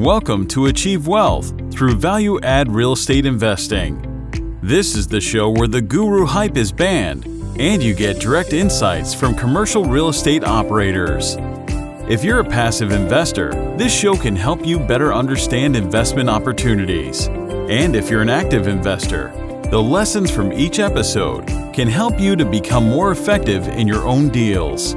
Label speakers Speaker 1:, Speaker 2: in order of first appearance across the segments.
Speaker 1: Welcome to Achieve Wealth through value-add real estate investing. This is the show where the guru hype is banned and you get direct insights from commercial real estate operators. If you're a passive investor, this show can help you better understand investment opportunities. And if you're an active investor, the lessons from each episode can help you to become more effective in your own deals.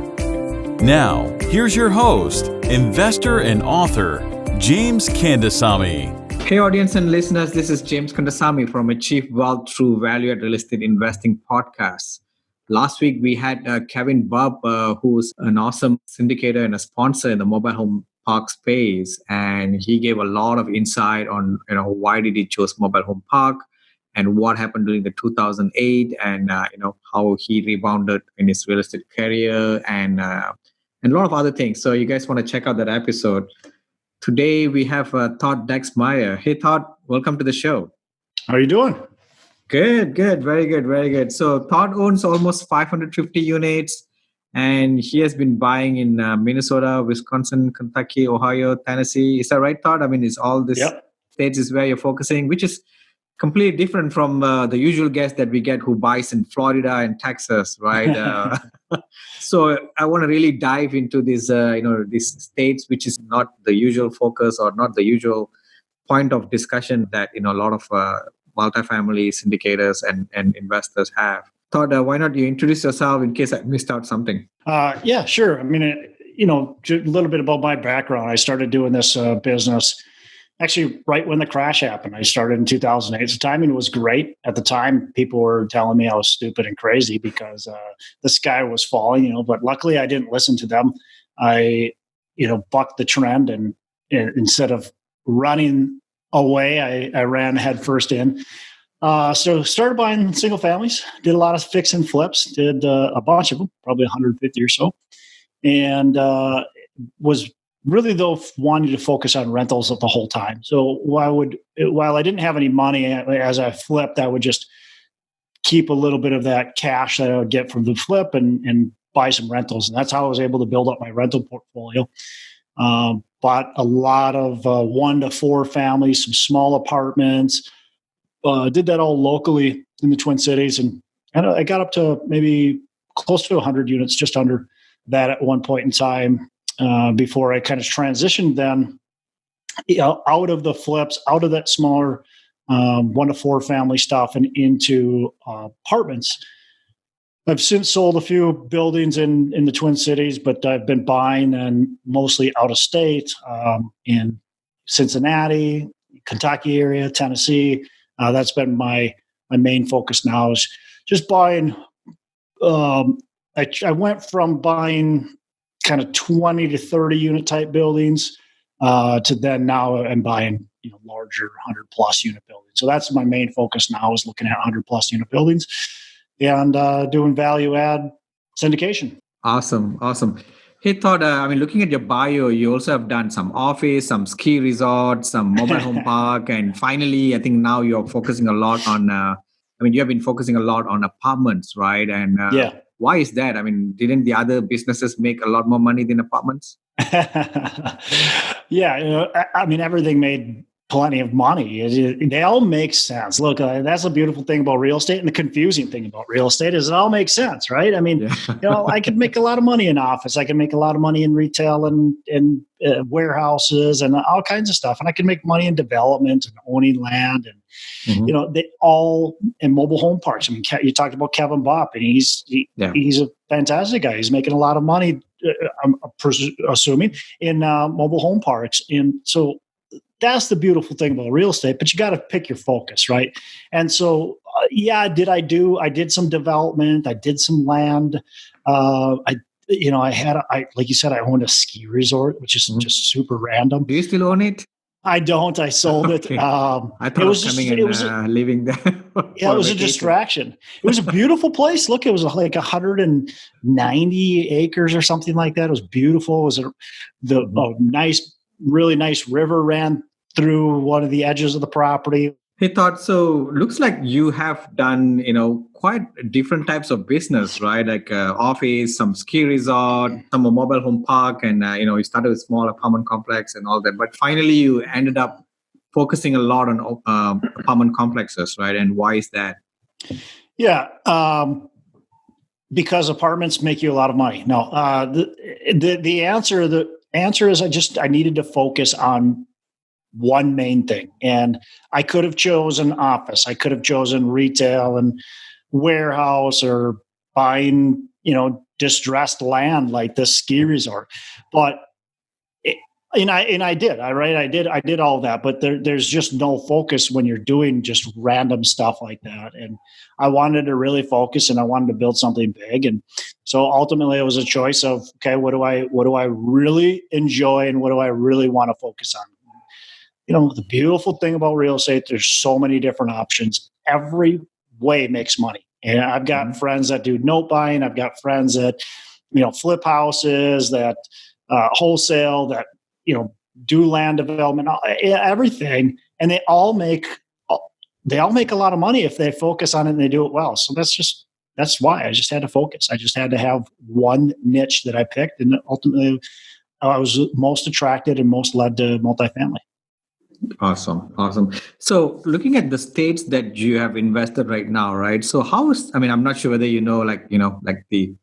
Speaker 1: Now, here's your host, investor and author, James Kandasamy.
Speaker 2: Hey audience and listeners, this is James Kandasamy from Achieve Wealth through Value-Add Real Estate Investing podcast. Last week we had Kevin Bubb, who's an awesome syndicator and a sponsor in the mobile home park space, and he gave a lot of insight on why did he choose mobile home park and what happened during the 2008 and how he rebounded in his real estate career and a lot of other things. So you guys want to check out that episode. Today we have Todd Dexheimer. Hey Todd, welcome to the show.
Speaker 3: How are you doing?
Speaker 2: Good, very good. So Todd owns almost 550 units, and he has been buying in Minnesota, Wisconsin, Kentucky, Ohio, Tennessee. Is that right, Todd? I mean, it's all these states is where you're focusing, which is completely different from the usual guest that we get who buys in Florida and Texas, right? So I want to really dive into these states, which is not the usual focus or not the usual point of discussion that a lot of multifamily syndicators and investors have. Todd, why not you introduce yourself in case I missed out something?
Speaker 3: Yeah, sure. I mean, a little bit about my background. I started doing this business actually right when the crash happened. I started in 2008. The timing was great. At the time, people were telling me I was stupid and crazy because the sky was falling, but luckily I didn't listen to them. I, bucked the trend and instead of running away, I ran headfirst in. So started buying single families, did a lot of fix and flips, did a bunch of them, probably 150 or so. And was really, though, wanting to focus on rentals the whole time. So while I didn't have any money as I flipped, I would just keep a little bit of that cash that I would get from the flip and buy some rentals. And that's how I was able to build up my rental portfolio. Bought a lot of 1 to 4 families, some small apartments. Did that all locally in the Twin Cities. And I got up to maybe close to 100 units, just under that at one point in time. Before I kind of transitioned then out of the flips, out of that smaller 1 to 4 family stuff and into apartments. I've since sold a few buildings in the Twin Cities, but I've been buying and mostly out of state in Cincinnati, Kentucky area, Tennessee. That's been my main focus now is just buying. I went from buying kind of 20 to 30 unit type buildings to then now I'm buying larger 100 plus unit buildings. So that's my main focus now is looking at 100 plus unit buildings and doing value add syndication.
Speaker 2: Awesome. Hey Todd, looking at your bio, you also have done some office, some ski resorts, some mobile home park, and finally, I think now you're focusing a lot on. You have been focusing a lot on apartments, right? And why is that? Didn't the other businesses make a lot more money than apartments?
Speaker 3: Yeah, everything made plenty of money. They all make sense. Look, that's the beautiful thing about real estate, and the confusing thing about real estate is it all makes sense, right? I could make a lot of money in office. I can make a lot of money in retail and warehouses and all kinds of stuff. And I can make money in development and owning land and they all in mobile home parks. You talked about Kevin Bubb, and he's a fantastic guy. He's making a lot of money, I'm assuming, in mobile home parks. And so that's the beautiful thing about real estate, but you got to pick your focus, right? And so, I did some development. I did some land. Like you said, I owned a ski resort, which is just super random.
Speaker 2: Do you still own it?
Speaker 3: I don't. I sold it.
Speaker 2: I thought it was coming and living there.
Speaker 3: Yeah, it was a distraction. It was a beautiful place. Look, it was like 190 acres or something like that. It was beautiful. It was really nice river ran through one of the edges of the property.
Speaker 2: Hey Todd, so looks like you have done, quite different types of business, right? Like office, some ski resort, some mobile home park, and you started with small apartment complex and all that. But finally, you ended up focusing a lot on apartment complexes, right? And why is that?
Speaker 3: Yeah, because apartments make you a lot of money. No, the answer is I needed to focus on one main thing, and I could have chosen office, I could have chosen retail and warehouse, or buying distressed land like this ski resort, but I did all that, but there's just no focus when you're doing just random stuff like that. And I wanted to really focus, and I wanted to build something big. And so ultimately it was a choice of, okay, what do I really enjoy, and what do I really want to focus on? The beautiful thing about real estate, there's so many different options. Every way makes money. And I've got friends that do note buying. I've got friends that, flip houses, that wholesale, that, do land development, everything. And they all make a lot of money if they focus on it and they do it well. So that's why I just had to focus. I just had to have one niche that I picked. And ultimately I was most attracted and most led to multifamily.
Speaker 2: Awesome. So looking at the states that you have invested right now, right? So I'm not sure whether like the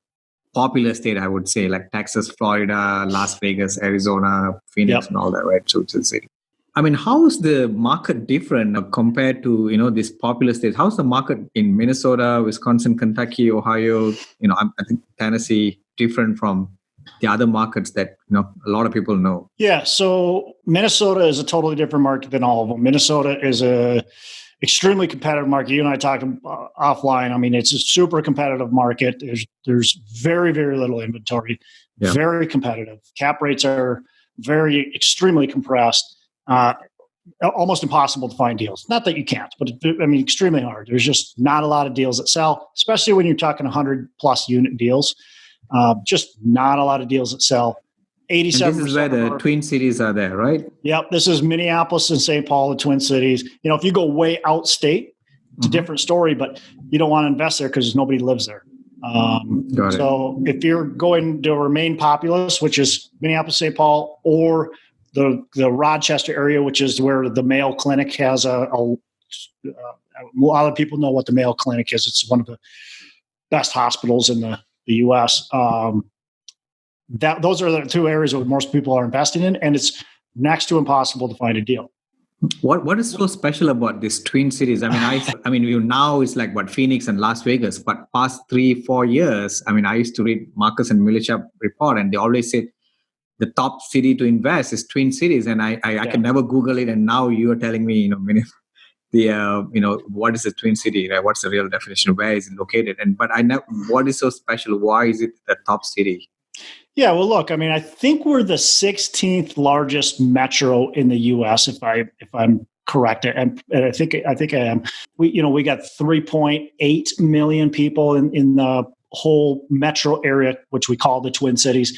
Speaker 2: popular state, I would say, like Texas, Florida, Las Vegas, Arizona, Phoenix, and all that, right? So it's a city. How is the market different compared to, these popular states? How's the market in Minnesota, Wisconsin, Kentucky, Ohio, I think Tennessee different from the other markets that, a lot of people know? Yeah.
Speaker 3: So Minnesota is a totally different market than all of them. Minnesota is a extremely competitive market. You and I talked offline. It's a super competitive market. There's very, very little inventory, very competitive. Cap rates are extremely compressed, almost impossible to find deals. Not that you can't, but extremely hard. There's just not a lot of deals that sell, especially when you're talking 100 plus unit deals. Just not a lot of deals that sell. 87%.
Speaker 2: And this is where the Twin Cities are there, right?
Speaker 3: Yep. This is Minneapolis and St. Paul, the Twin Cities. If you go way outstate, it's a different story, but you don't want to invest there because nobody lives there. So if you're going to remain populous, which is Minneapolis, St. Paul, or the Rochester area, which is where the Mayo Clinic has a lot of people know what the Mayo Clinic is. It's one of the best hospitals in the U.S. Those are the two areas where most people are investing in, and it's next to impossible to find a deal.
Speaker 2: What is so special about these Twin Cities? Now it's like Phoenix and Las Vegas, but past 3-4 years, I used to read Marcus and Millichap report, and they always said the top city to invest is Twin Cities, and I can never Google it, and now you are telling me, what is the Twin City? Right? What's the real definition? Where is it located? What is so special? Why is it the top city?
Speaker 3: Yeah, well, look, I think we're the 16th largest metro in the U.S. if I'm correct, and I think I am. We got 3.8 million people in the whole metro area, which we call the Twin Cities.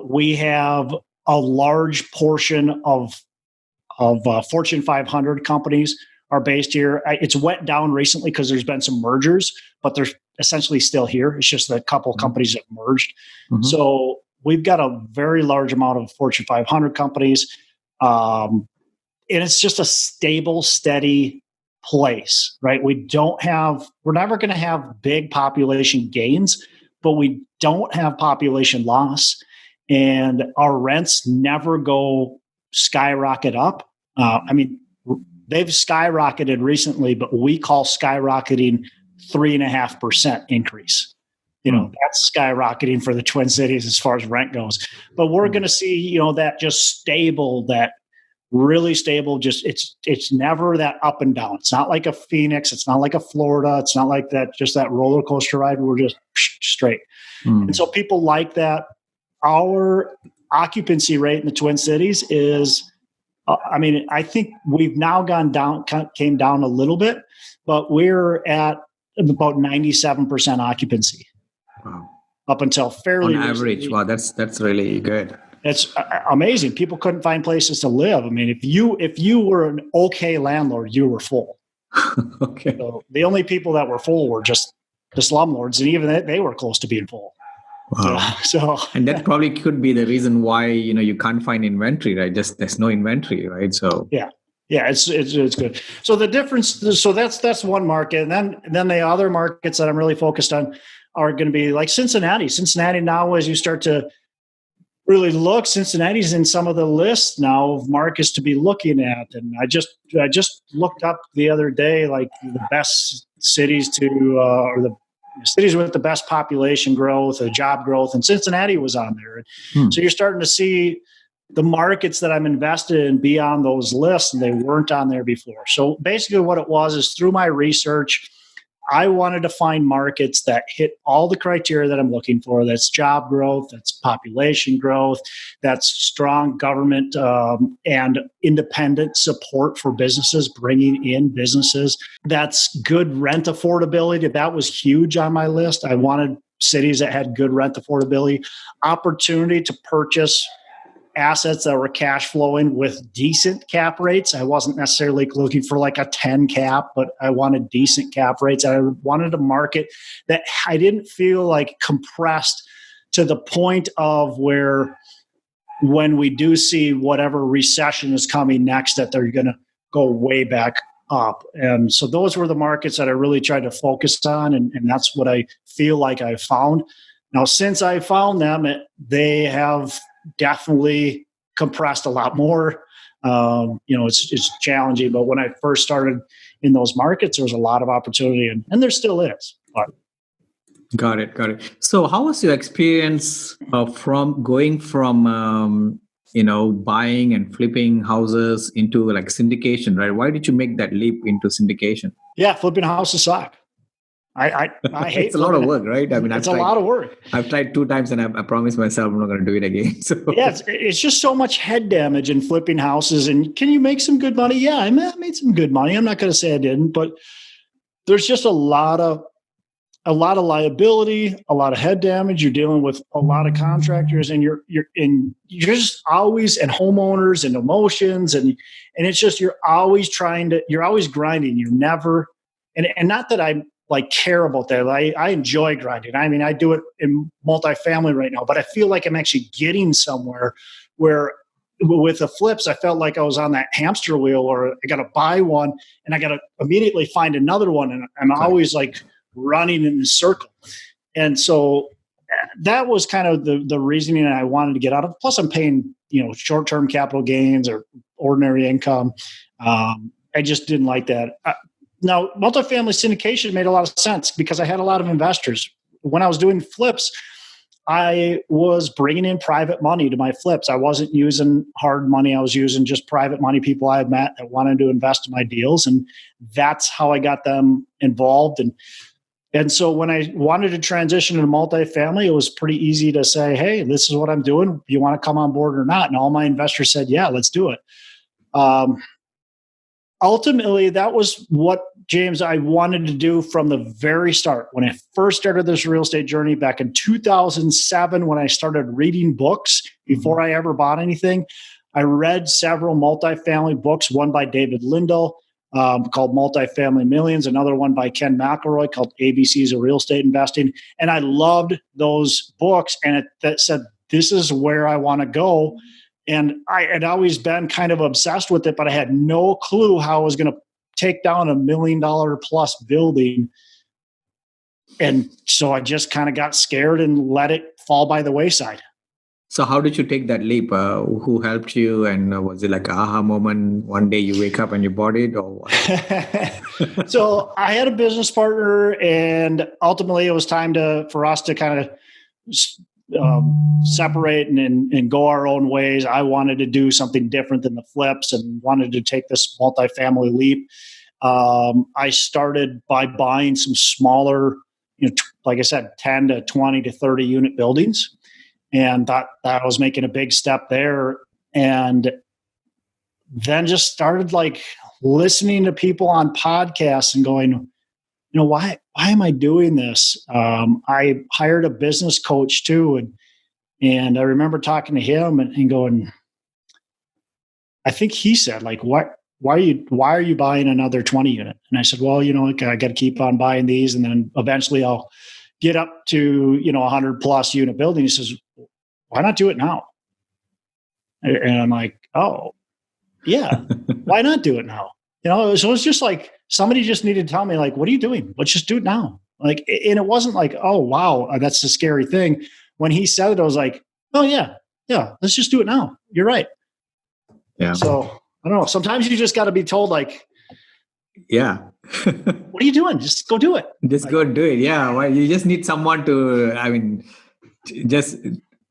Speaker 3: We have a large portion of Fortune 500 companies are based here. It's went down recently because there's been some mergers, but they're essentially still here. It's just that a couple of companies have merged. So we've got a very large amount of Fortune 500 companies. And it's just a stable, steady place, right? We're never going to have big population gains, but we don't have population loss. And our rents never go skyrocket up. They've skyrocketed recently, but we call skyrocketing 3.5% increase. That's skyrocketing for the Twin Cities as far as rent goes. But we're going to see, that just stable, that really stable. Just it's never that up and down. It's not like a Phoenix. It's not like a Florida. It's not like that. Just that roller coaster ride. We're just straight. And so people like that. Our occupancy rate in the Twin Cities is. I think we've now came down a little bit, but we're at about 97% occupancy.
Speaker 2: Wow.
Speaker 3: Up until fairly
Speaker 2: on average. Recently. Wow, that's really good.
Speaker 3: It's amazing. People couldn't find places to live. If you were an okay landlord, you were full.
Speaker 2: Okay.
Speaker 3: So the only people that were full were just the slumlords, and even they were close to being full.
Speaker 2: Wow.
Speaker 3: So
Speaker 2: And that probably could be the reason why, you can't find inventory, right? Just there's no inventory, right? So
Speaker 3: yeah, it's good. So the difference, so that's one market, and then the other markets that I'm really focused on are going to be like Cincinnati. Cincinnati now, as you start to really look, Cincinnati's in some of the lists now of markets to be looking at. And I just looked up the other day, like the best cities or the cities with the best population growth, job growth, and Cincinnati was on there. So you're starting to see the markets that I'm invested in be on those lists, and they weren't on there before. So basically what it was is, through my research, I wanted to find markets that hit all the criteria that I'm looking for. That's job growth, that's population growth, that's strong government and independent support for businesses, bringing in businesses. That's good rent affordability. That was huge on my list. I wanted cities that had good rent affordability, opportunity to purchase assets that were cash flowing with decent cap rates. I wasn't necessarily looking for like a 10 cap, but I wanted decent cap rates. I wanted a market that I didn't feel like compressed to the point of where, when we do see whatever recession is coming next, that they're going to go way back up. And so those were the markets that I really tried to focus on. And that's what I feel like I found. Now, since I found them, they have definitely compressed a lot more. It's challenging, but when I first started in those markets, there was a lot of opportunity, and there still is. But.
Speaker 2: Got it. So how was your experience from going from, buying and flipping houses into like syndication, right? Why did you make that leap into syndication?
Speaker 3: Yeah, flipping houses suck. I hate
Speaker 2: it's a lot of work, right? I mean,
Speaker 3: it's a lot of work.
Speaker 2: I've tried 2 times, and I promised myself I'm not going to do it again. So
Speaker 3: yeah, it's just so much head damage in flipping houses. And can you make some good money? Yeah, I made some good money. I'm not going to say I didn't, but there's just a lot of liability, a lot of head damage. You're dealing with a lot of contractors, and you're just always, and homeowners and emotions, and it's just, you're always grinding. You're never, and not that I like care about that. I enjoy grinding. I mean, I do it in multifamily right now, but I feel like I'm actually getting somewhere where with the flips, I felt like I was on that hamster wheel, or I got to buy one and I got to immediately find another one. And I'm always like running in a circle. And so that was kind of the reasoning I wanted to get out of. Plus I'm paying, short-term capital gains or ordinary income. I just didn't like that. Now, multifamily syndication made a lot of sense because I had a lot of investors. When I was doing flips, I was bringing in private money to my flips. I wasn't using hard money. I was using just private money, people I had met that wanted to invest in my deals. And that's how I got them involved. And so when I wanted to transition to multifamily, it was pretty easy to say, hey, this is what I'm doing. Do you want to come on board or not? And all my investors said, yeah, let's do it. Ultimately, that was what, James, I wanted to do from the very start. When I first started this real estate journey back in 2007, when I started reading books before I ever bought anything, I read several multifamily books, one by David Lindell called Multifamily Millions, another one by Ken McElroy called ABCs of Real Estate Investing. And I loved those books, and that said, this is where I want to go. And I had always been kind of obsessed with it, but I had no clue how I was going to take down $1 million plus building. And so I just kind of got scared and let it fall by the wayside.
Speaker 2: So how did you take that leap? Who helped you? And was it like an aha moment? One day you wake up and you bought it, or what?
Speaker 3: So I had a business partner, and ultimately it was time for us to kind of separate and go our own ways. I wanted to do something different than the flips and wanted to take this multifamily leap. I started by buying some smaller, like I said, 10 to 20 to 30 unit buildings, and thought that I was making a big step there. And then just started like listening to people on podcasts and going, why am I doing this? I hired a business coach too. And I remember talking to him and going, I think he said, like, why are you buying another 20 unit? And I said, well, I got to keep on buying these. And then eventually I'll get up to, 100 plus unit building. He says, why not do it now? And I'm like, oh yeah, why not do it now? So it's just like, somebody just needed to tell me, like, what are you doing? Let's just do it now. Like, and it wasn't like, oh, wow, that's a scary thing. When he said it, I was like, oh yeah, let's just do it now. You're right.
Speaker 2: Yeah.
Speaker 3: So I don't know. Sometimes you just got to be told, like,
Speaker 2: yeah,
Speaker 3: what are you doing? Just go do it.
Speaker 2: Just go do it. Yeah. Well, you just need someone to, just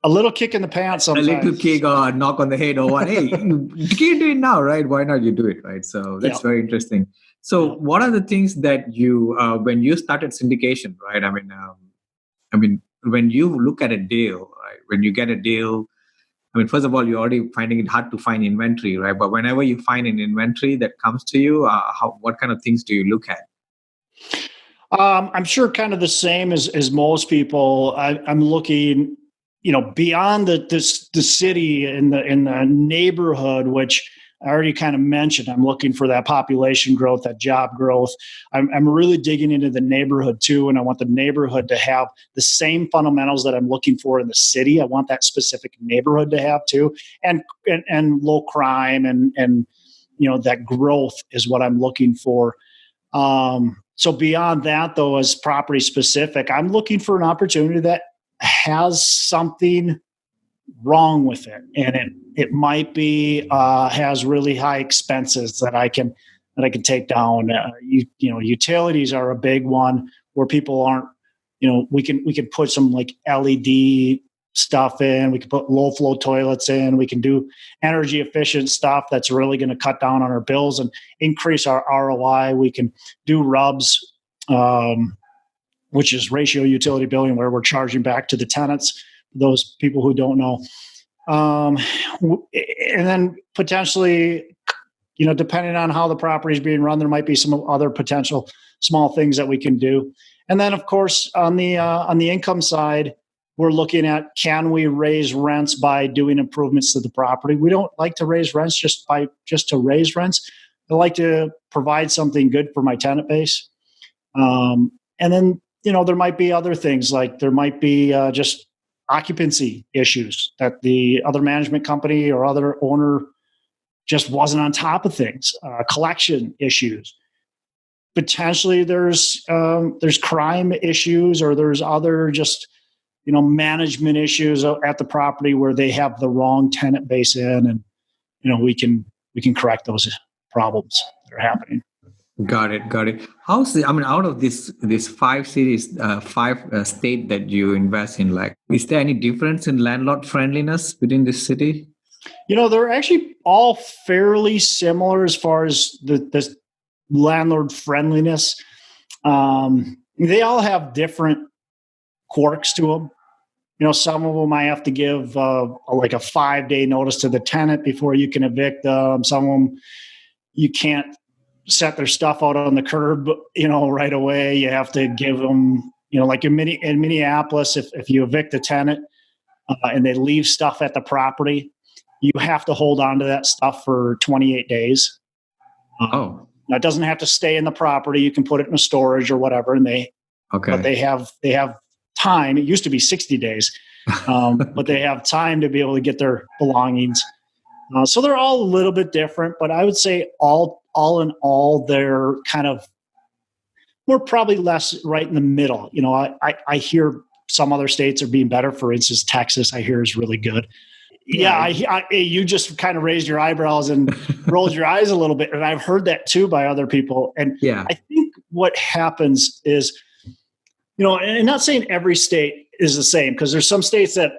Speaker 3: a little kick in the pants sometimes.
Speaker 2: A little kick or knock on the head or what. Hey, you can do it now, right? Why not you do it, right? So that's very interesting. So what are the things that you, when you started syndication, right? When you look at a deal, right? When you get a deal, first of all, you're already finding it hard to find inventory, right? But whenever you find an inventory that comes to you, what kind of things do you look at?
Speaker 3: I'm sure kind of the same as most people. I'm looking, beyond the city and the neighborhood, which I already kind of mentioned. I'm looking for that population growth, that job growth. I'm really digging into the neighborhood too, and I want the neighborhood to have the same fundamentals that I'm looking for in the city. I want that specific neighborhood to have too, and low crime and that growth is what I'm looking for. So beyond that, though, as property specific, I'm looking for an opportunity that has something wrong with it, and it might be has really high expenses that I can take down. Utilities are a big one where people aren't. We can put some like LED stuff in. We can put low flow toilets in. We can do energy efficient stuff that's really going to cut down on our bills and increase our ROI. We can do RUBS, which is ratio utility billing, where we're charging back to the tenants. Those people who don't know. And then potentially, depending on how the property is being run, there might be some other potential small things that we can do. And then, of course, on the income side, we're looking at, can we raise rents by doing improvements to the property? We don't like to raise rents just to raise rents. I like to provide something good for my tenant base. And then, there might be other things, like there might be just occupancy issues that the other management company or other owner just wasn't on top of things, collection issues. Potentially there's crime issues, or there's other just, management issues at the property where they have the wrong tenant base in, and, we can correct those problems that are happening.
Speaker 2: Got it. How's out of this 5 cities, 5 state that you invest in, like, is there any difference in landlord friendliness within this city?
Speaker 3: They're actually all fairly similar as far as the landlord friendliness. They all have different quirks to them. Some of them I have to give like a 5-day notice to the tenant before you can evict them. Some of them you can't set their stuff out on the curb, right away. You have to give them, like in Minneapolis, if you evict a tenant and they leave stuff at the property, you have to hold on to that stuff for 28 days. Now it doesn't have to stay in the property. You can put it in a storage or whatever, and but they have time. It used to be 60 days, but they have time to be able to get their belongings. So they're all a little bit different, but I would say all in all, they're kind of, we're probably less right in the middle. I hear some other states are being better. For instance, Texas, I hear, is really good. Yeah, you just kind of raised your eyebrows and rolled your eyes a little bit, and I've heard that too by other people. And I think what happens is, and not saying every state is the same, because there's some states that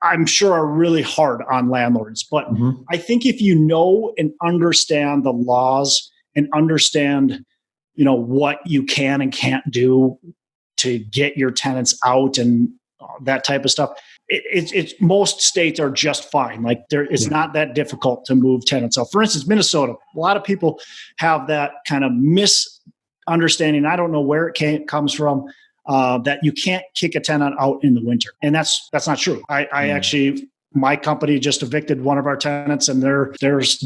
Speaker 3: I'm sure are really hard on landlords. But I think if you know and understand the laws and understand, what you can and can't do to get your tenants out and that type of stuff, it's most states are just fine. Like it's not that difficult to move tenants out. For instance, Minnesota, a lot of people have that kind of misunderstanding. I don't know where it comes from. That you can't kick a tenant out in the winter. And that's not true. I actually, my company just evicted one of our tenants, and their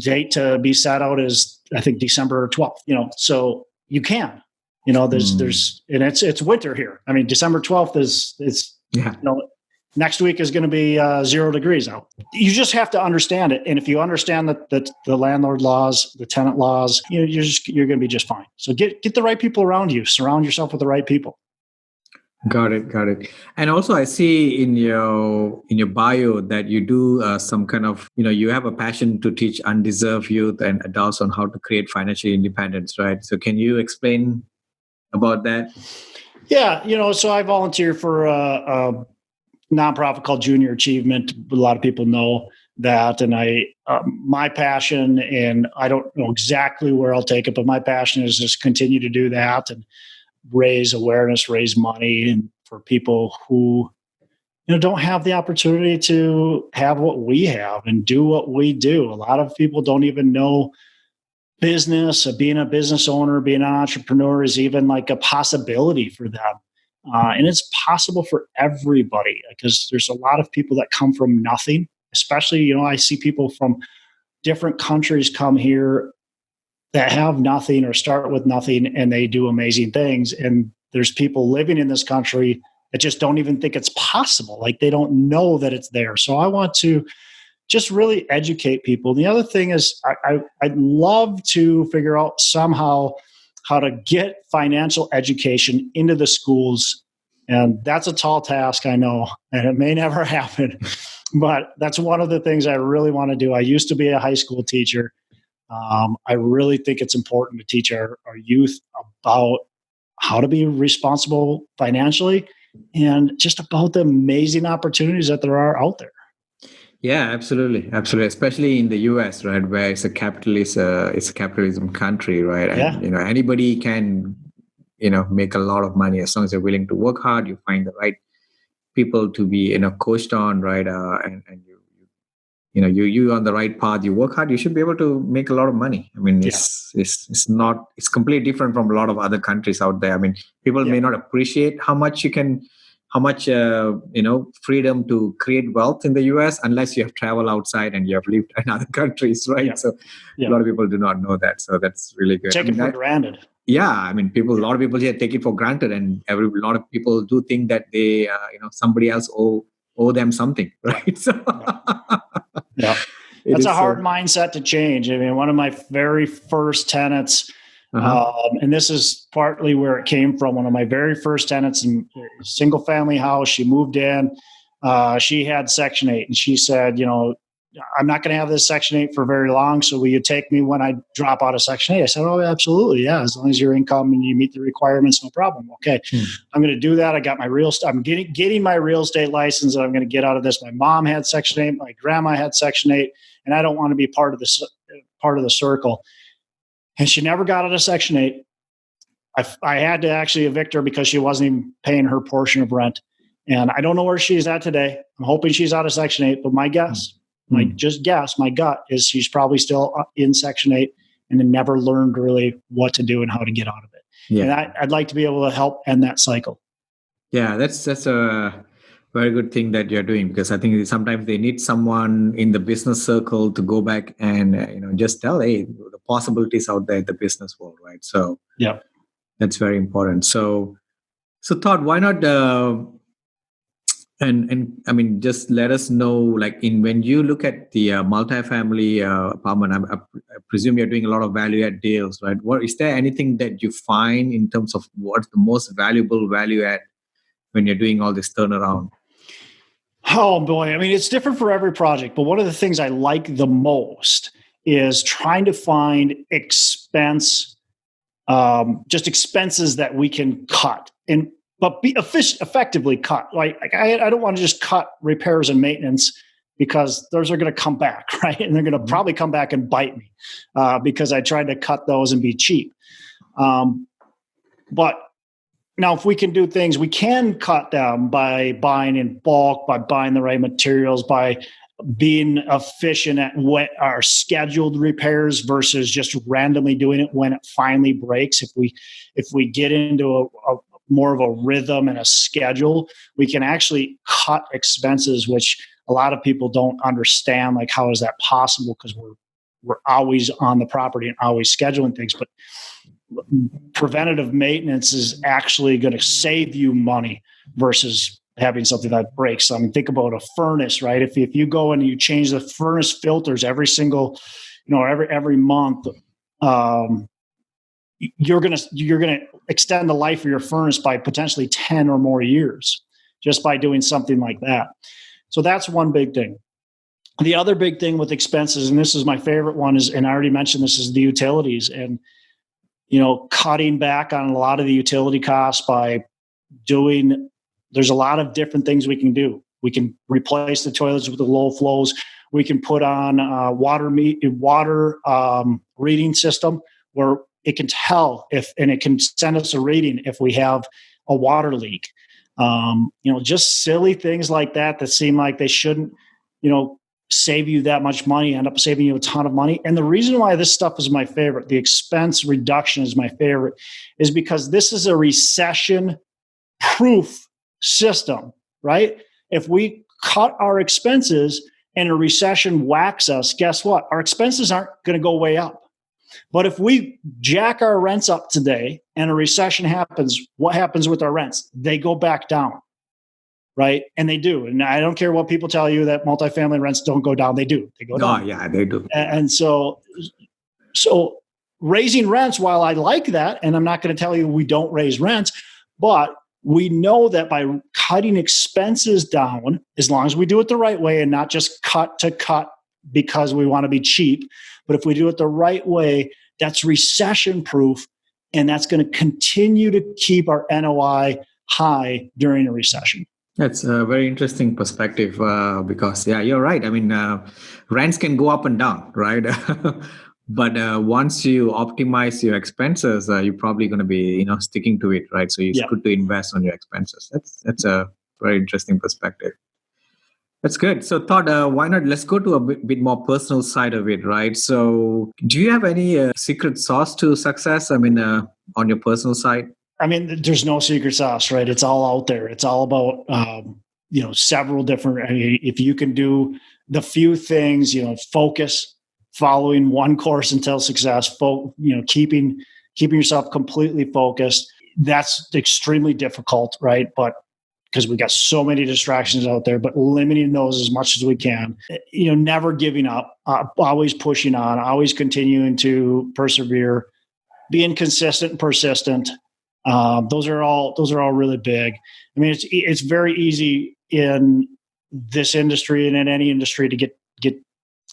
Speaker 3: date to be sat out is I think December 12th, so you can, there's, and it's winter here. I mean, December 12th next week is going to be 0 degrees out. You just have to understand it. And if you understand that the landlord laws, the tenant laws, you're going to be just fine. So get the right people around you, surround yourself with the right people.
Speaker 2: Got it. And also, I see in your bio that you do some kind of, you have a passion to teach undeserved youth and adults on how to create financial independence, right? So can you explain about that?
Speaker 3: Yeah, so I volunteer for a nonprofit called Junior Achievement. A lot of people know that, and my passion, and I don't know exactly where I'll take it, but my passion is just continue to do that and raise awareness, raise money, and for people who don't have the opportunity to have what we have and do what we do. A lot of people don't even know business, being a business owner, being an entrepreneur is even like a possibility for them. And it's possible for everybody because there's a lot of people that come from nothing, especially, I see people from different countries come here that have nothing or start with nothing, and they do amazing things. And there's people living in this country that just don't even think it's possible. Like they don't know that it's there. So I want to just really educate people. The other thing is I'd love to figure out somehow how to get financial education into the schools. And that's a tall task, I know, and it may never happen. But that's one of the things I really want to do. I used to be a high school teacher. I really think it's important to teach our youth about how to be responsible financially and just about the amazing opportunities that there are out there.
Speaker 2: Yeah, absolutely. Especially in the US, right, where it's a capitalism country, right? And,
Speaker 3: Yeah.
Speaker 2: Anybody can, make a lot of money as long as they're willing to work hard. You find the right people to be, coached on, right? And you on the right path. You work hard. You should be able to make a lot of money. I mean, it's completely different from a lot of other countries out there. I mean, people may not appreciate how much freedom to create wealth in the US unless you have traveled outside and you have lived in other countries, right? So a lot of people do not know that. So that's really good.
Speaker 3: Take it for granted.
Speaker 2: Yeah, I mean, a lot of people here take it for granted, and a lot of people do think that they, somebody else owe them something, right? So
Speaker 3: that's a hard mindset to change. I mean, one of my very first tenants. And this is partly where it came from. One of my very first tenants in a single family house, she moved in, she had Section 8, and she said, I'm not going to have this Section 8 for very long. So will you take me when I drop out of Section 8? I said, oh, absolutely. Yeah. As long as your income and you meet the requirements, no problem. Okay. I'm going to do that. I got my I'm getting my real estate license, and I'm going to get out of this. My mom had Section 8. My grandma had Section 8, and I don't want to be part of the circle. And she never got out of Section 8. I had to actually evict her because she wasn't even paying her portion of rent. And I don't know where she's at today. I'm hoping she's out of Section 8, but my gut is she's probably still in Section 8 and then never learned really what to do and how to get out of it. Yeah. And I'd like to be able to help end that cycle.
Speaker 2: Yeah, that's a very good thing that you're doing, because I think sometimes they need someone in the business circle to go back and just tell, hey, the possibilities out there in the business world, right? So
Speaker 3: yeah,
Speaker 2: that's very important. So Todd, why not? And I mean, just let us know, like, when you look at the multifamily apartment, I presume you're doing a lot of value add deals, right? Is there anything that you find in terms of what's the most valuable value add when you're doing all this turnaround?
Speaker 3: Oh boy. I mean, it's different for every project, but one of the things I like the most is trying to find expenses that we can cut but be effectively cut. Like I don't want to just cut repairs and maintenance, because those are going to come back, right? And they're going to probably come back and bite me because I tried to cut those and be cheap. But now, if we can do things, we can cut them by buying in bulk, by buying the right materials, by being efficient at what our scheduled repairs versus just randomly doing it when it finally breaks. If we get into a more of a rhythm and a schedule, we can actually cut expenses, which a lot of people don't understand. Like, how is that possible? Because we're we're always on the property and always scheduling things. But preventative maintenance is actually going to save you money versus having something that breaks. I mean, think about a furnace, right? If you go and you change the furnace filters every month, you're gonna extend the life of your furnace by potentially 10 or more years just by doing something like that. So that's one big thing. The other big thing with expenses, and this is my favorite one, is, and I already mentioned this, is the utilities, and cutting back on a lot of the utility costs by doing. There's a lot of different things we can do. We can replace the toilets with the low flows. We can put on a water reading system where it can tell and it can send us a reading if we have a water leak. Just silly things like that seem like they shouldn't, save you that much money, end up saving you a ton of money. And the reason why this stuff is my favorite, the expense reduction is my favorite, is because this is a recession-proof system, right? If we cut our expenses and a recession whacks us, guess what? Our expenses aren't going to go way up. But if we jack our rents up today and a recession happens, what happens with our rents? They go back down, right? And they do. And I don't care what people tell you that multifamily rents don't go down. They do. They go down.
Speaker 2: Oh, yeah, they do.
Speaker 3: And so raising rents, while I like that, and I'm not going to tell you we don't raise rents, but we know that by cutting expenses down, as long as we do it the right way and not just cut to cut because we want to be cheap, but if we do it the right way, that's recession proof, and that's going to continue to keep our NOI high during a recession.
Speaker 2: That's a very interesting perspective because, yeah, you're right. I mean, rents can go up and down, right? But once you optimize your expenses, you're probably going to be, sticking to it, right? So it's good to invest on your expenses. That's a very interesting perspective. That's good. So Todd, why not? Let's go to a bit more personal side of it, right? So do you have any secret sauce to success? I mean, on your personal side?
Speaker 3: I mean, there's no secret sauce, right? It's all out there. It's all about, several different, if you can do the few things, focus, following one course until success, keeping yourself completely focused. That's extremely difficult, right? But because we got so many distractions out there, but limiting those as much as we can, never giving up, always pushing on, always continuing to persevere, being consistent and persistent. Those are all really big. I mean, it's very easy in this industry and in any industry to get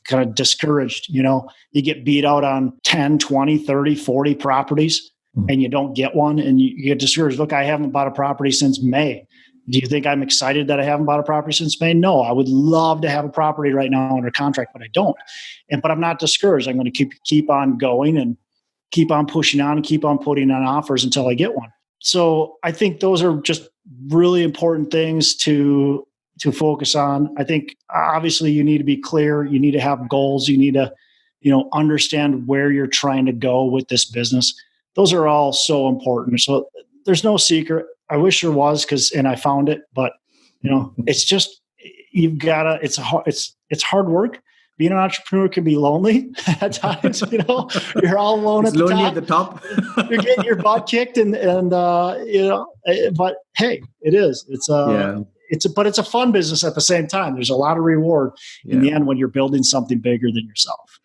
Speaker 3: kind of discouraged. You get beat out on 10, 20, 30, 40 properties and you don't get one and you get discouraged. Look, I haven't bought a property since May. Do you think I'm excited that I haven't bought a property since May? No, I would love to have a property right now under contract, but I don't. But I'm not discouraged. I'm going to keep on going and keep on pushing on and keep on putting on offers until I get one. So I think those are just really important things to focus on. I think obviously you need to be clear. You need to have goals. You need to, understand where you're trying to go with this business. Those are all so important. So there's no secret. I wish there was, and I found it, but it's just, you've gotta, it's hard work. Being an entrepreneur can be lonely at times. You're all alone
Speaker 2: it's
Speaker 3: at the
Speaker 2: lonely
Speaker 3: top.
Speaker 2: At the top.
Speaker 3: You're getting your butt kicked, but hey, it is. But it's a fun business at the same time. There's a lot of reward in the end when you're building something bigger than yourself.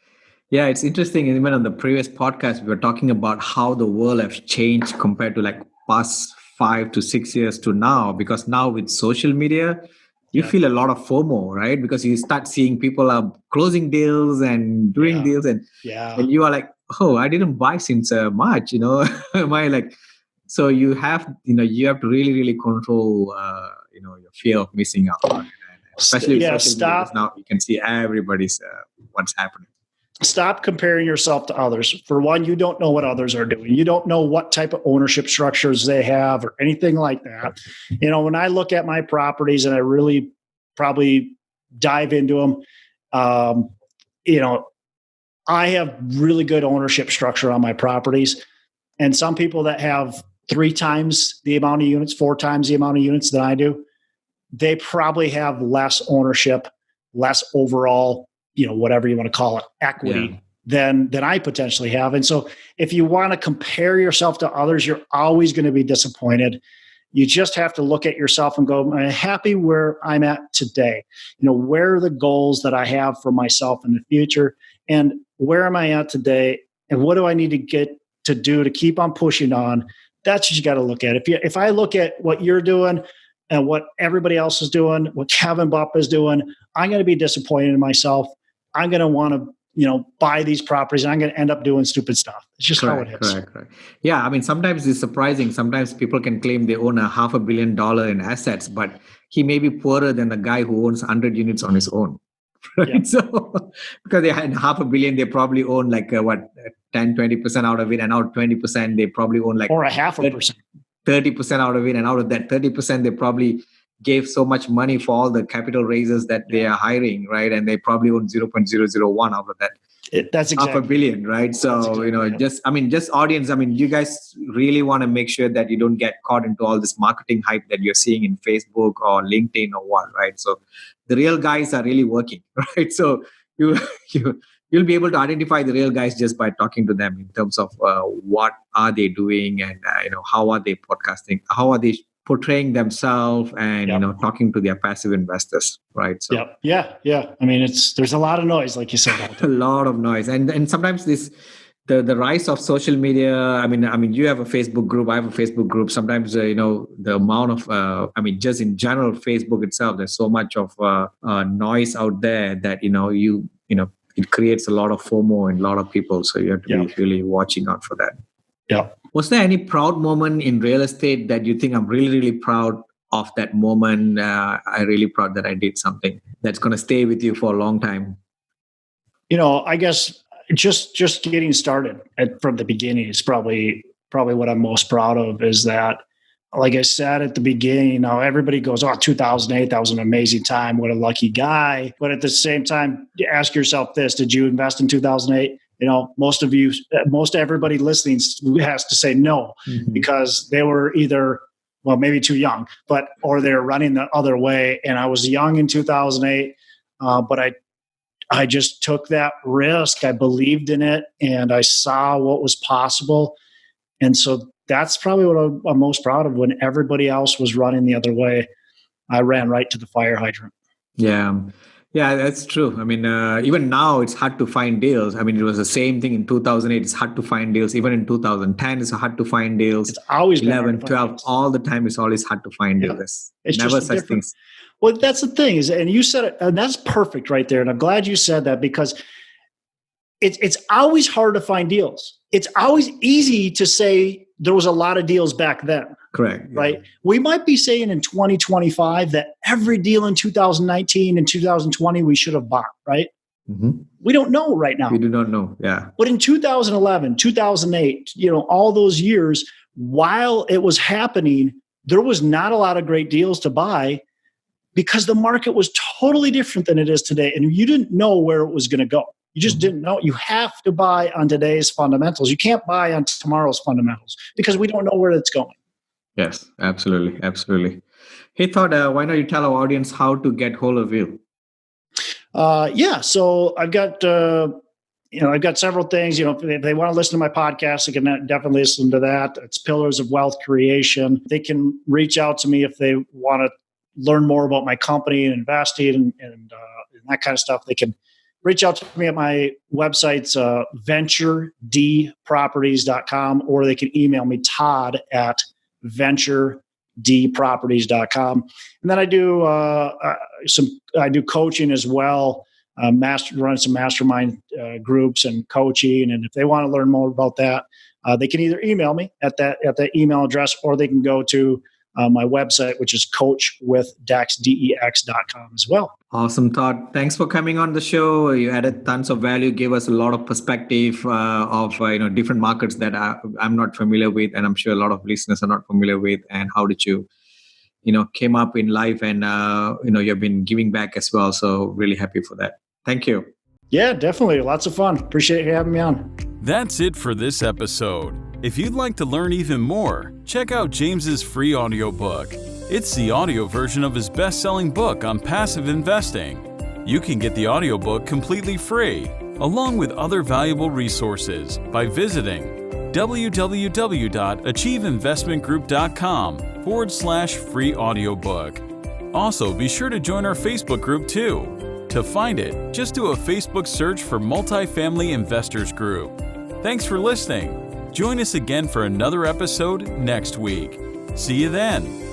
Speaker 2: Yeah, it's interesting. Even on the previous podcast, we were talking about how the world has changed compared to like past 5 to 6 years to now, because now with social media, you feel a lot of FOMO, right? Because you start seeing people are closing deals and doing deals, and you are like, oh, I didn't buy since March, Am I like? So you have to really, really control, your fear of missing out, and especially with social media. Now you can see everybody's what's happening.
Speaker 3: Stop comparing yourself to others. For one, you don't know what others are doing. You don't know what type of ownership structures they have or anything like that. When I look at my properties and I really probably dive into them, I have really good ownership structure on my properties. And some people that have 3 times the amount of units, 4 times the amount of units that I do, they probably have less ownership, less overall, whatever you want to call it, equity than I potentially have. And so if you want to compare yourself to others, you're always going to be disappointed. You just have to look at yourself and go, am I happy where I'm at today? Where are the goals that I have for myself in the future? And where am I at today? And what do I need to get to do to keep on pushing on? That's what you got to look at. If I look at what you're doing and what everybody else is doing, what Kevin Bupp is doing, I'm going to be disappointed in myself. I'm going to want to buy these properties, and I'm going to end up doing stupid stuff. It's just how it is.
Speaker 2: Correct. Yeah, I mean, sometimes it's surprising. Sometimes people can claim they own $500 million in assets, but he may be poorer than the guy who owns 100 units on his own. Right? Yeah. So, because they had $500 million, they probably own 10-20% out of it, and out 20%, they probably own
Speaker 3: or 0.5%.
Speaker 2: 30% out of it, and out of that 30%, they probably gave so much money for all the capital raises that they are hiring, right? And they probably own 0.001 out of that.
Speaker 3: That's exactly
Speaker 2: $500 million, right? So,
Speaker 3: exactly
Speaker 2: just audience, you guys really want to make sure that you don't get caught into all this marketing hype that you're seeing in Facebook or LinkedIn or what, right? So the real guys are really working, right? So you'll be able to identify the real guys just by talking to them in terms of what are they doing, and how are they podcasting, how are they portraying themselves, and talking to their passive investors, right? So
Speaker 3: yeah. There's a lot of noise, like you said.
Speaker 2: A lot of noise, and sometimes the rise of social media. I mean, you have a Facebook group, I have a Facebook group. Sometimes the amount of just in general, Facebook itself, there's so much of noise out there that it creates a lot of FOMO in a lot of people. So you have to be really watching out for that.
Speaker 3: Yeah.
Speaker 2: Was there any proud moment in real estate that you think I'm really, really proud of that moment? I'm really proud that I did something that's going to stay with you for a long time.
Speaker 3: I guess just getting started from the beginning is probably what I'm most proud of. Is that, like I said at the beginning, everybody goes, 2008, that was an amazing time. What a lucky guy. But at the same time, you ask yourself this: did you invest in 2008? Most everybody listening has to say no, because they were either, maybe too young, or they're running the other way. And I was young in 2008, but I just took that risk. I believed in it, and I saw what was possible. And so that's probably what I'm most proud of. When everybody else was running the other way, I ran right to the fire hydrant.
Speaker 2: Yeah, that's true. Even now it's hard to find deals. It was the same thing in 2008. It's hard to find deals. Even in 2010, it's hard to find deals.
Speaker 3: It's always
Speaker 2: 11, 12, all the time. It's always hard to find deals.
Speaker 3: It's
Speaker 2: never such things.
Speaker 3: Well, that's the thing and you said it, and that's perfect right there. And I'm glad you said that, because it's always hard to find deals. It's always easy to say there was a lot of deals back then.
Speaker 2: Correct.
Speaker 3: Right. Yeah. We might be saying in 2025 that every deal in 2019 and 2020 we should have bought, right?
Speaker 2: Mm-hmm.
Speaker 3: We don't know right now.
Speaker 2: We do not know. Yeah.
Speaker 3: But in 2011, 2008, all those years, while it was happening, there was not a lot of great deals to buy, because the market was totally different than it is today. And you didn't know where it was going to go. You just didn't know. You have to buy on today's fundamentals. You can't buy on tomorrow's fundamentals, because we don't know where it's going.
Speaker 2: Yes, absolutely. Hey, Todd, why don't you tell our audience how to get hold of you?
Speaker 3: So I've got several things. If they want to listen to my podcast, they can definitely listen to that. It's Pillars of Wealth Creation. They can reach out to me if they want to learn more about my company and investing and that kind of stuff. They can reach out to me at my website's venturedproperties.com, or they can email me, Todd at venturedproperties.com. And then I do coaching as well, run some mastermind groups and coaching. And if they want to learn more about that, they can either email me at that email address, or they can go to my website, which is coachwithdex.com as well.
Speaker 2: Awesome, Todd. Thanks for coming on the show. You added tons of value, gave us a lot of perspective of different markets that I'm not familiar with, and I'm sure a lot of listeners are not familiar with. And how did you, came up in life, and you've been giving back as well. So really happy for that. Thank you.
Speaker 3: Yeah, definitely. Lots of fun. Appreciate you having me on.
Speaker 1: That's it for this episode. If you'd like to learn even more, check out James's free audiobook. It's the audio version of his best-selling book on passive investing. You can get the audiobook completely free along with other valuable resources by visiting www.achieveinvestmentgroup.com/free audiobook. Also, be sure to join our Facebook group too. To find it, just do a Facebook search for Multifamily Investors Group. Thanks for listening. Join us again for another episode next week. See you then.